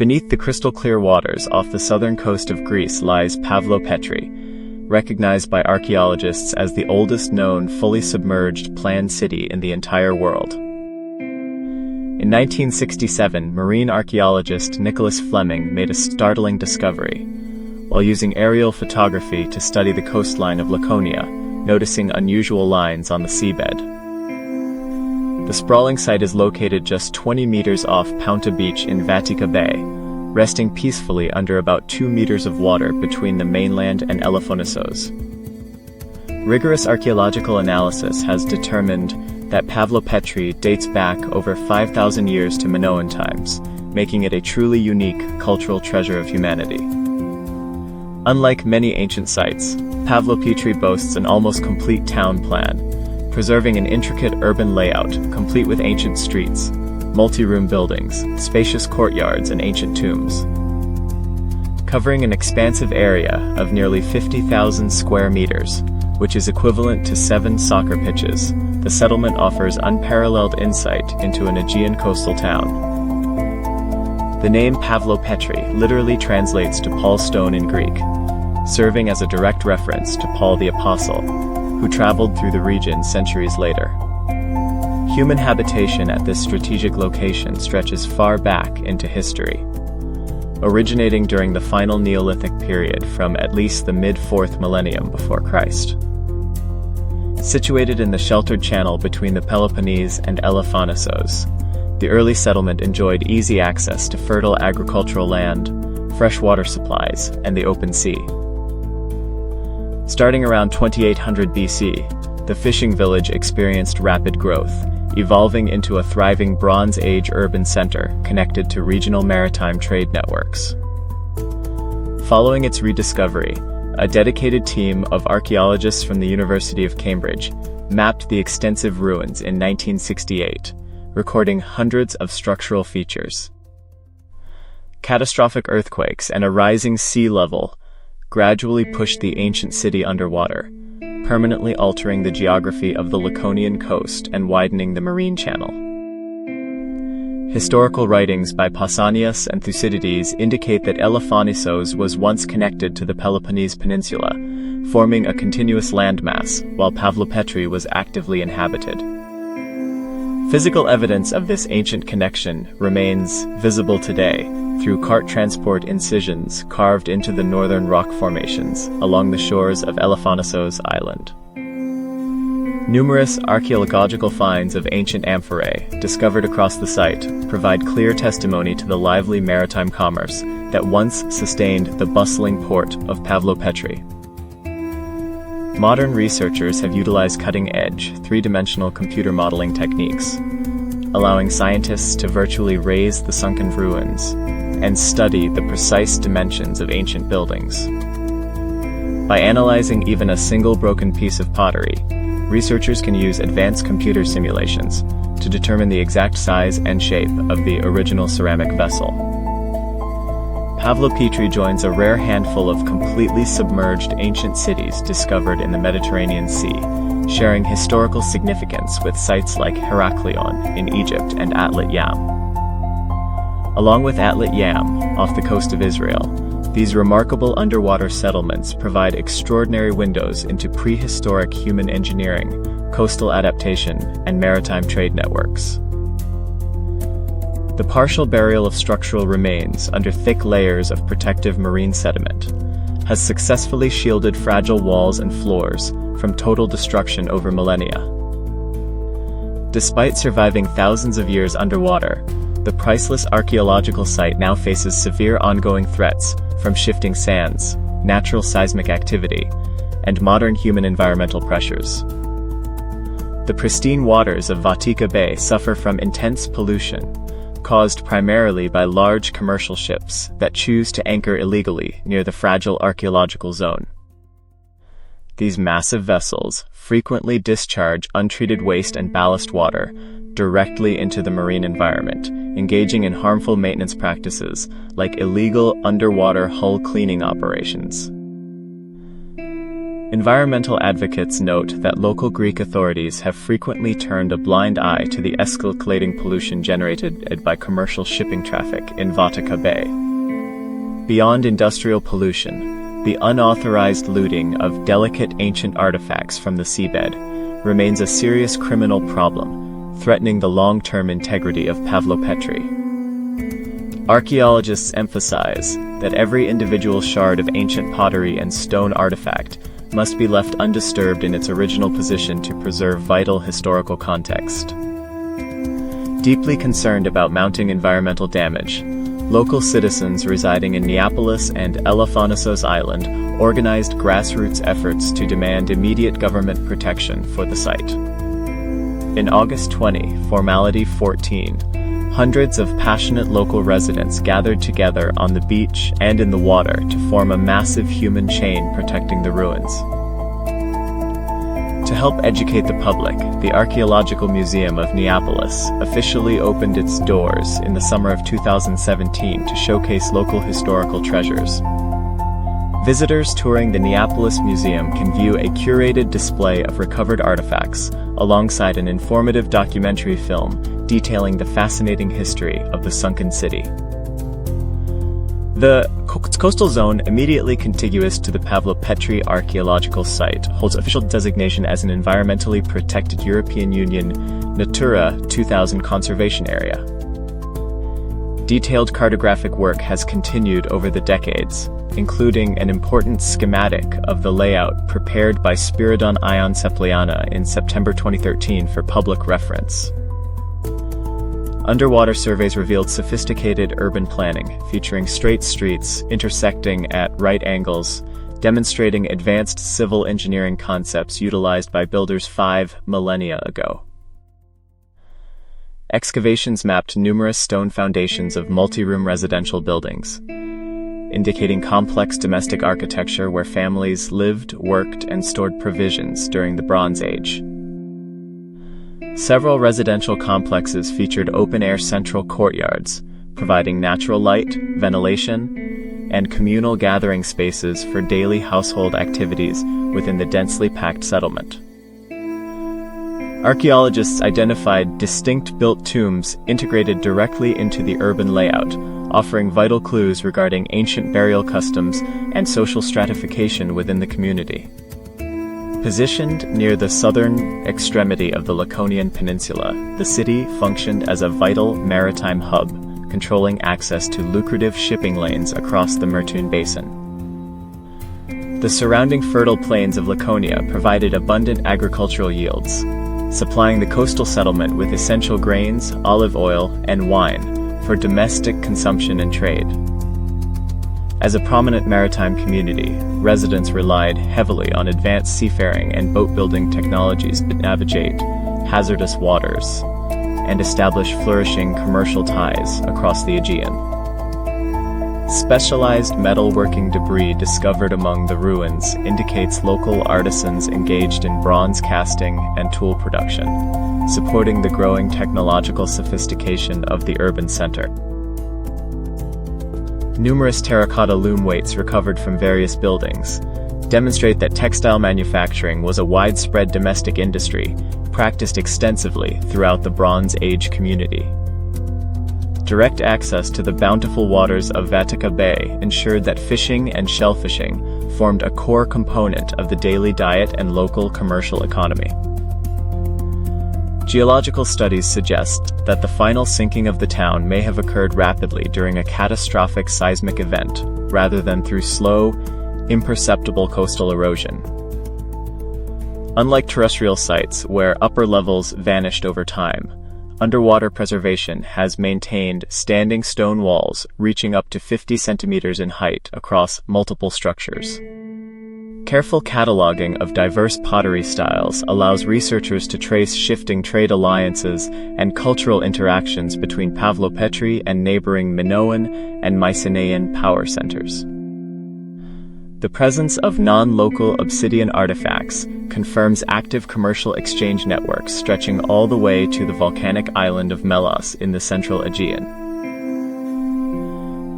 Beneath the crystal-clear waters off the southern coast of Greece lies Pavlopetri, recognized by archaeologists as the oldest known fully submerged planned city in the entire world. In 1967, marine archaeologist Nicholas Fleming made a startling discovery. While using aerial photography to study the coastline of Laconia, noticing unusual lines on the seabed. The sprawling site is located just 20 meters off Ponta Beach in Vatica Bay, resting peacefully under about 2 meters of water between the mainland and Elafonisos. Rigorous archaeological analysis has determined that Pavlopetri dates back over 5,000 years to Minoan times, making it a truly unique cultural treasure of humanity. Unlike many ancient sites, Pavlopetri boasts an almost complete town plan, preserving an intricate urban layout complete with ancient streets, multi-room buildings, spacious courtyards, and ancient tombs. Covering an expansive area of nearly 50,000 square meters, which is equivalent to 7 soccer pitches, the settlement offers unparalleled insight into an Aegean coastal town. The name Pavlopetri literally translates to Paul's Stone in Greek, serving as a direct reference to Paul the Apostle, who traveled through the region centuries later. Human habitation at this strategic location stretches far back into history, originating during the final Neolithic period from at least the mid-4th millennium before Christ. Situated in the sheltered channel between the Peloponnese and Elafonisos, the early settlement enjoyed easy access to fertile agricultural land, fresh water supplies, and the open sea. Starting around 2800 BC, the fishing village experienced rapid growth, evolving into a thriving Bronze Age urban center connected to regional maritime trade networks. Following its rediscovery, a dedicated team of archaeologists from the University of Cambridge mapped the extensive ruins in 1968, recording hundreds of structural features. Catastrophic earthquakes and a rising sea level gradually pushed the ancient city underwater, permanently altering the geography of the Laconian coast and widening the marine channel. Historical writings by Pausanias and Thucydides indicate that Elafonisos was once connected to the Peloponnese Peninsula, forming a continuous landmass, while Pavlopetri was actively inhabited. Physical evidence of this ancient connection remains visible today through cart transport incisions carved into the northern rock formations along the shores of Elafonisos Island. Numerous archaeological finds of ancient amphorae discovered across the site provide clear testimony to the lively maritime commerce that once sustained the bustling port of Pavlopetri. Modern researchers have utilized cutting-edge, three-dimensional computer modeling techniques, allowing scientists to virtually raise the sunken ruins and study the precise dimensions of ancient buildings. By analyzing even a single broken piece of pottery, researchers can use advanced computer simulations to determine the exact size and shape of the original ceramic vessel. Pavlopetri joins a rare handful of completely submerged ancient cities discovered in the Mediterranean Sea, sharing historical significance with sites like Heraklion in Egypt and Atlit Yam. Along with Atlit Yam, off the coast of Israel, these remarkable underwater settlements provide extraordinary windows into prehistoric human engineering, coastal adaptation, and maritime trade networks. The partial burial of structural remains under thick layers of protective marine sediment has successfully shielded fragile walls and floors from total destruction over millennia. Despite surviving thousands of years underwater, the priceless archaeological site now faces severe ongoing threats from shifting sands, natural seismic activity, and modern human environmental pressures. The pristine waters of Vatica Bay suffer from intense pollution, caused primarily by large commercial ships that choose to anchor illegally near the fragile archaeological zone. These massive vessels frequently discharge untreated waste and ballast water directly into the marine environment, engaging in harmful maintenance practices like illegal underwater hull cleaning operations. Environmental advocates note that local Greek authorities have frequently turned a blind eye to the escalating pollution generated by commercial shipping traffic in Vatica Bay. Beyond industrial pollution, the unauthorized looting of delicate ancient artifacts from the seabed remains a serious criminal problem, threatening the long-term integrity of Pavlopetri. Archaeologists emphasize that every individual shard of ancient pottery and stone artifact must be left undisturbed in its original position to preserve vital historical context. Deeply concerned about mounting environmental damage, local citizens residing in Neapolis and Elafonisos Island organized grassroots efforts to demand immediate government protection for the site. In August 20, Formality 14, hundreds of passionate local residents gathered together on the beach and in the water to form a massive human chain protecting the ruins. To help educate the public, the Archaeological Museum of Neapolis officially opened its doors in the summer of 2017 to showcase local historical treasures. Visitors touring the Neapolis Museum can view a curated display of recovered artifacts, alongside an informative documentary film detailing the fascinating history of the sunken city. The coastal zone immediately contiguous to the Pavlopetri archaeological site holds official designation as an environmentally protected European Union Natura 2000 conservation area. Detailed cartographic work has continued over the decades, including an important schematic of the layout prepared by Spiridon Ion Sepliana in September 2013 for public reference. Underwater surveys revealed sophisticated urban planning, featuring straight streets intersecting at right angles, demonstrating advanced civil engineering concepts utilized by builders 5 millennia ago. Excavations mapped numerous stone foundations of multi-room residential buildings, indicating complex domestic architecture where families lived, worked, and stored provisions during the Bronze Age. Several residential complexes featured open-air central courtyards, providing natural light, ventilation, and communal gathering spaces for daily household activities within the densely packed settlement. Archaeologists identified distinct built tombs integrated directly into the urban layout, offering vital clues regarding ancient burial customs and social stratification within the community. Positioned near the southern extremity of the Laconian Peninsula, the city functioned as a vital maritime hub, controlling access to lucrative shipping lanes across the Mertun Basin. The surrounding fertile plains of Laconia provided abundant agricultural yields, supplying the coastal settlement with essential grains, olive oil, and wine for domestic consumption and trade. As a prominent maritime community, residents relied heavily on advanced seafaring and boat-building technologies to navigate hazardous waters and establish flourishing commercial ties across the Aegean. Specialized metalworking debris discovered among the ruins indicates local artisans engaged in bronze casting and tool production, supporting the growing technological sophistication of the urban center. Numerous terracotta loom weights recovered from various buildings demonstrate that textile manufacturing was a widespread domestic industry practiced extensively throughout the Bronze Age community. Direct access to the bountiful waters of Vatica Bay ensured that fishing and shellfishing formed a core component of the daily diet and local commercial economy. Geological studies suggest that the final sinking of the town may have occurred rapidly during a catastrophic seismic event, rather than through slow, imperceptible coastal erosion. Unlike terrestrial sites where upper levels vanished over time, underwater preservation has maintained standing stone walls reaching up to 50 centimeters in height across multiple structures. Careful cataloging of diverse pottery styles allows researchers to trace shifting trade alliances and cultural interactions between Pavlopetri and neighboring Minoan and Mycenaean power centers. The presence of non-local obsidian artifacts confirms active commercial exchange networks stretching all the way to the volcanic island of Melos in the central Aegean.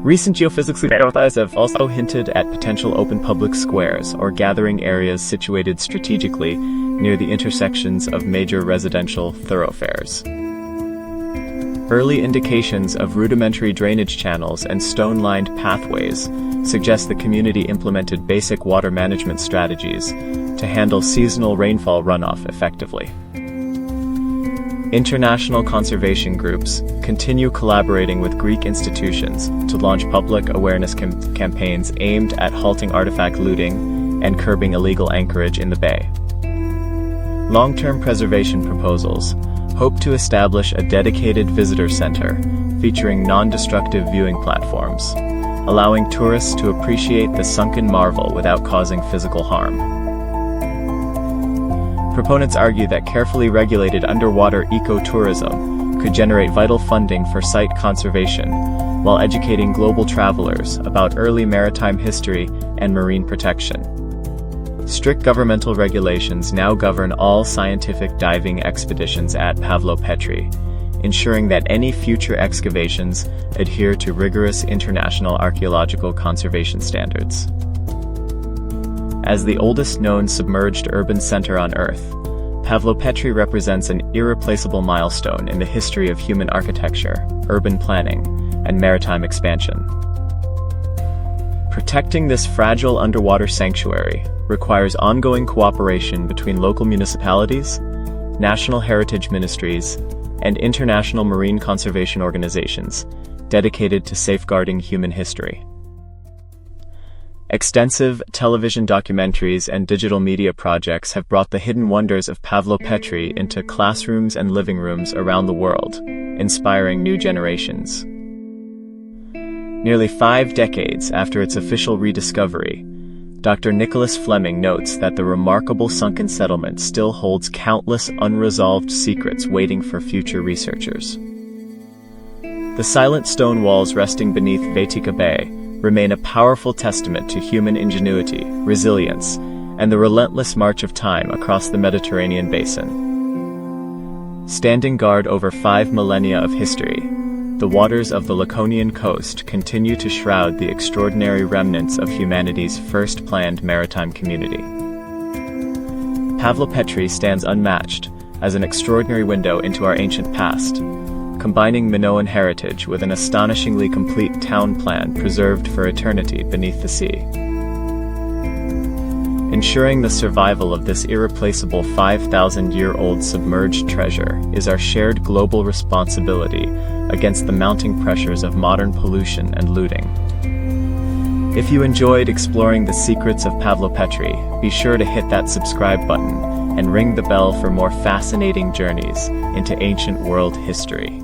Recent geophysics reports have also hinted at potential open public squares or gathering areas situated strategically near the intersections of major residential thoroughfares. Early indications of rudimentary drainage channels and stone-lined pathways suggest the community implemented basic water management strategies to handle seasonal rainfall runoff effectively. International conservation groups continue collaborating with Greek institutions to launch public awareness campaigns aimed at halting artifact looting and curbing illegal anchorage in the bay. Long-term preservation proposals hope to establish a dedicated visitor center featuring non-destructive viewing platforms, allowing tourists to appreciate the sunken marvel without causing physical harm. Proponents argue that carefully regulated underwater ecotourism could generate vital funding for site conservation, while educating global travelers about early maritime history and marine protection. Strict governmental regulations now govern all scientific diving expeditions at Pavlopetri, ensuring that any future excavations adhere to rigorous international archaeological conservation standards. As the oldest known submerged urban center on Earth, Pavlopetri represents an irreplaceable milestone in the history of human architecture, urban planning, and maritime expansion. Protecting this fragile underwater sanctuary requires ongoing cooperation between local municipalities, national heritage ministries, and international marine conservation organizations dedicated to safeguarding human history. Extensive television documentaries and digital media projects have brought the hidden wonders of Pavlopetri into classrooms and living rooms around the world, inspiring new generations. Nearly 5 decades after its official rediscovery, Dr. Nicholas Fleming notes that the remarkable sunken settlement still holds countless unresolved secrets waiting for future researchers. The silent stone walls resting beneath Vatika Bay remain a powerful testament to human ingenuity, resilience, and the relentless march of time across the Mediterranean basin. Standing guard over 5 millennia of history, the waters of the Laconian coast continue to shroud the extraordinary remnants of humanity's first planned maritime community. Pavlopetri stands unmatched as an extraordinary window into our ancient past, combining Minoan heritage with an astonishingly complete town plan preserved for eternity beneath the sea. Ensuring the survival of this irreplaceable 5,000-year-old submerged treasure is our shared global responsibility against the mounting pressures of modern pollution and looting. If you enjoyed exploring the secrets of Pavlopetri, be sure to hit that subscribe button and ring the bell for more fascinating journeys into ancient world history.